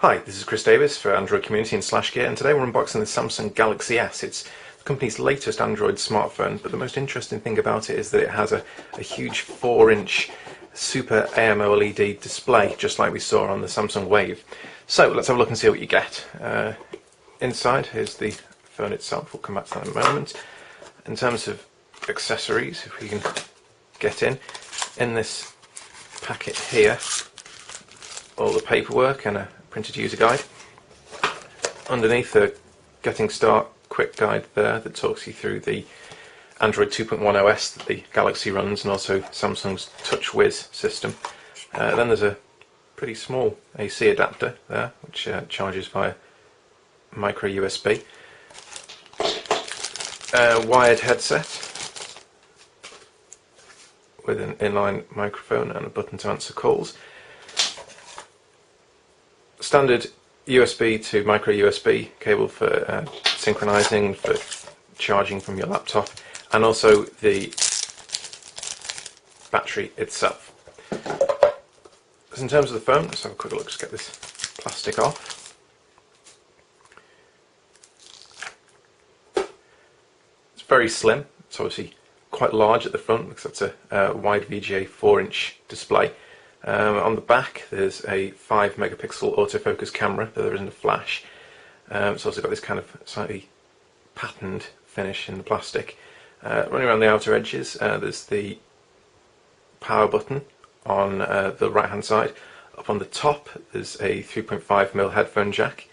Hi, this is Chris Davis for Android Community and /Gear, and today we're unboxing the Samsung Galaxy S. It's the company's latest Android smartphone, but the most interesting thing about it is that it has a huge 4-inch Super AMOLED display, just like we saw on the Samsung Wave. So let's have a look and see what you get. Inside, here's the phone itself. We'll come back to that in a moment. In terms of accessories, if we can get in this packet here, all the paperwork and a printed user guide. Underneath, the Getting Start quick guide there that talks you through the Android 2.1 OS that the Galaxy runs, and also Samsung's TouchWiz system. Then there's a pretty small AC adapter there, which charges via micro USB. A wired headset with an inline microphone and a button to answer calls. Standard USB to micro USB cable for synchronizing, for charging from your laptop, and also the battery itself. So in terms of the phone, let's have a quick look, just get this plastic off. It's very slim. It's obviously quite large at the front because that's a wide VGA 4-inch display. On the back there's a 5 megapixel autofocus camera, though there isn't a flash. It's also got this kind of slightly patterned finish in the plastic. Running around the outer edges, there's the power button on the right hand side. Up on the top there's a 3.5mm headphone jack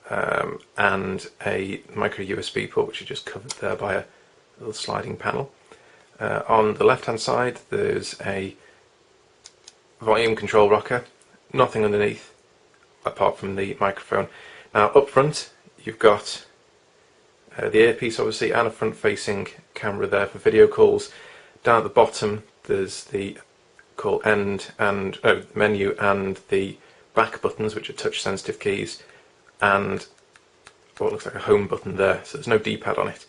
and a micro USB port, which is just covered there by a little sliding panel. On the left hand side there's a volume control rocker, nothing underneath apart from the microphone. Now up front you've got the earpiece obviously, and a front facing camera there for video calls. Down at the bottom there's the call menu and the back buttons, which are touch sensitive keys, and what looks like a home button there, so there's no D-pad on it.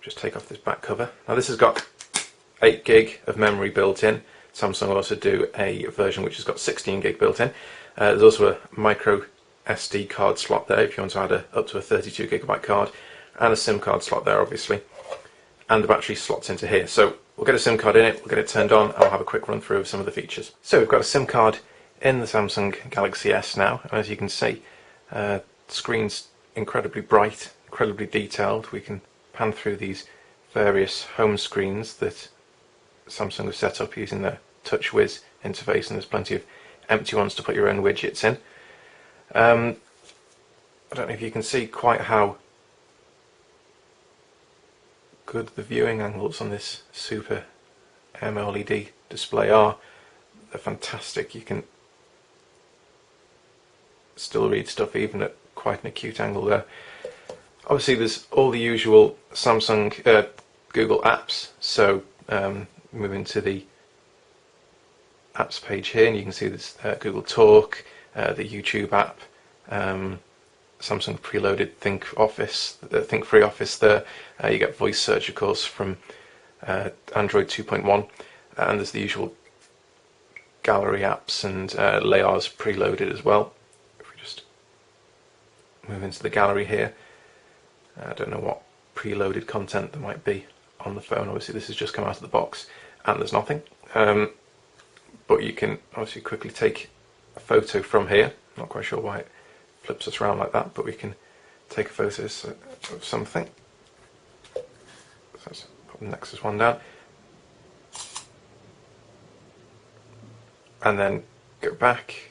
Just take off this back cover. Now this has got 8 gig of memory built in. Samsung will also do a version which has got 16 gig built in. There's also a micro SD card slot there if you want to add up to a 32 gigabyte card, and a SIM card slot there obviously, and the battery slots into here. So we'll get a SIM card in it, we'll get it turned on, and I'll have a quick run through of some of the features. So we've got a SIM card in the Samsung Galaxy S now, and as you can see, the screen's incredibly bright, incredibly detailed. We can pan through these various home screens that Samsung have set up using their TouchWiz interface, and there's plenty of empty ones to put your own widgets in. I don't know if you can see quite how good the viewing angles on this Super AMOLED display are. They're fantastic. You can still read stuff even at quite an acute angle there. Obviously there's all the usual Samsung Google apps, so move into the apps page here and you can see this Google Talk, the YouTube app, Samsung preloaded Think Free Office there. You get voice search of course from Android 2.1, and there's the usual gallery apps and layers preloaded as well. If we just move into the gallery here, I don't know what preloaded content there might be on the phone. Obviously this has just come out of the box and there's nothing, but you can obviously quickly take a photo from here. Not quite sure why it flips us around like that, but we can take a photo of something. So let's put the Nexus one down and then go back,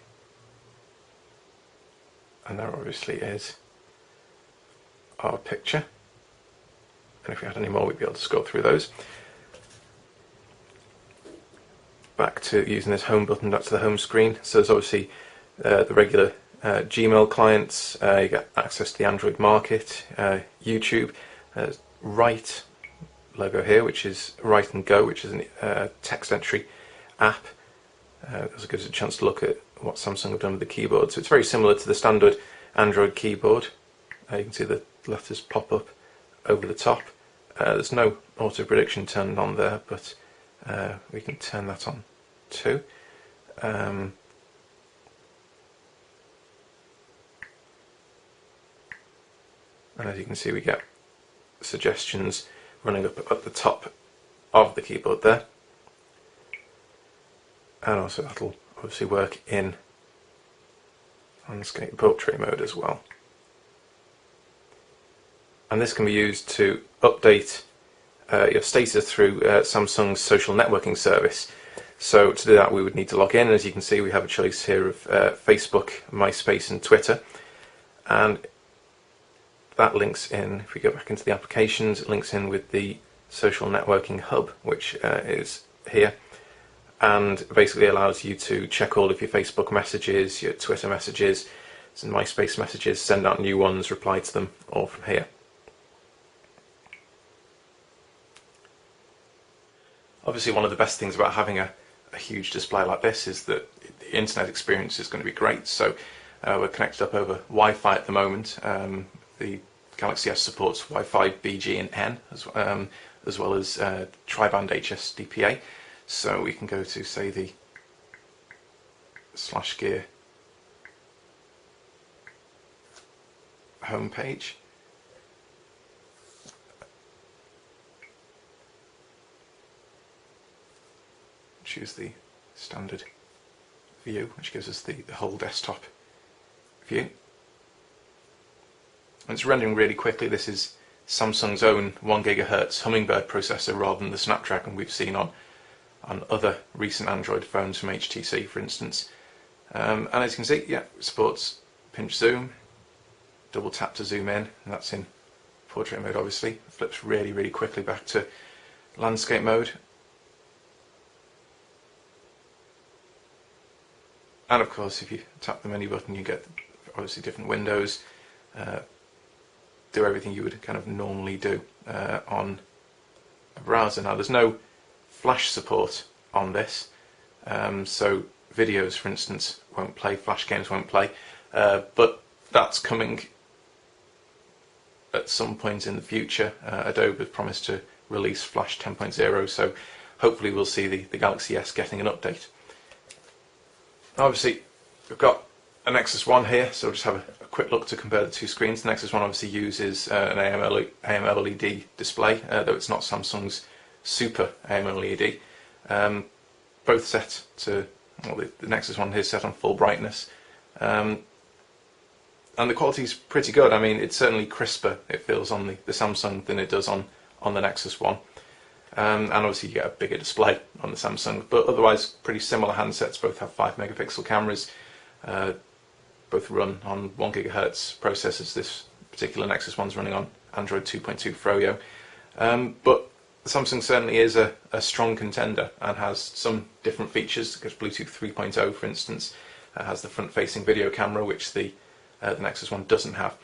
and there obviously is our picture, and if we had any more we'd be able to scroll through those. Back to using this home button, back to the home screen. So there's obviously the regular Gmail clients, you get access to the Android market, YouTube, Write logo here, which is Write and Go, which is a text entry app. It also gives us a chance to look at what Samsung have done with the keyboard. So it's very similar to the standard Android keyboard. You can see the letters pop up over the top. There's no auto prediction turned on there, but we can turn that on too. And as you can see, we get suggestions running up at the top of the keyboard there. And also that'll obviously work in landscape portrait mode as well. And this can be used to update your status through Samsung's social networking service. So to do that we would need to log in, and as you can see we have a choice here of Facebook, MySpace and Twitter, and that links in, if we go back into the applications, it links in with the social networking hub, which is here, and basically allows you to check all of your Facebook messages, your Twitter messages, and MySpace messages, send out new ones, reply to them, all from here. Obviously one of the best things about having a huge display like this is that the internet experience is going to be great. So we're connected up over Wi-Fi at the moment. The Galaxy S supports Wi-Fi B, G and N as well as tri-band HSDPA. So we can go to, say, the /gear homepage. Choose the standard view, which gives us the whole desktop view. And it's rendering really quickly. This is Samsung's own 1 GHz Hummingbird processor rather than the Snapdragon we've seen on other recent Android phones from HTC, for instance. And as you can see, yeah, it supports pinch zoom, double tap to zoom in, and that's in portrait mode obviously. It flips really quickly back to landscape mode. And of course, if you tap the menu button, you get obviously different windows, do everything you would kind of normally do on a browser. Now, there's no flash support on this, so videos, for instance, won't play, flash games won't play, but that's coming at some point in the future. Adobe has promised to release Flash 10.0, so hopefully we'll see the Galaxy S getting an update. Obviously, we've got a Nexus 1 here, so we'll just have a quick look to compare the two screens. The Nexus 1 obviously uses an AMOLED display, though it's not Samsung's Super AMOLED. Both set to, well, the Nexus 1 here is set on full brightness. And the quality's pretty good. I mean, it's certainly crisper, it feels, on the Samsung than it does on the Nexus 1. And obviously you get a bigger display on the Samsung, but otherwise pretty similar handsets. Both have 5 megapixel cameras, both run on 1 GHz processors. This particular Nexus 1's running on Android 2.2 Froyo. But Samsung certainly is a strong contender and has some different features, because Bluetooth 3.0, for instance, has the front-facing video camera, which the Nexus 1 doesn't have.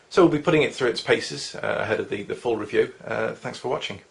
So we'll be putting it through its paces ahead of the full review. Thanks for watching.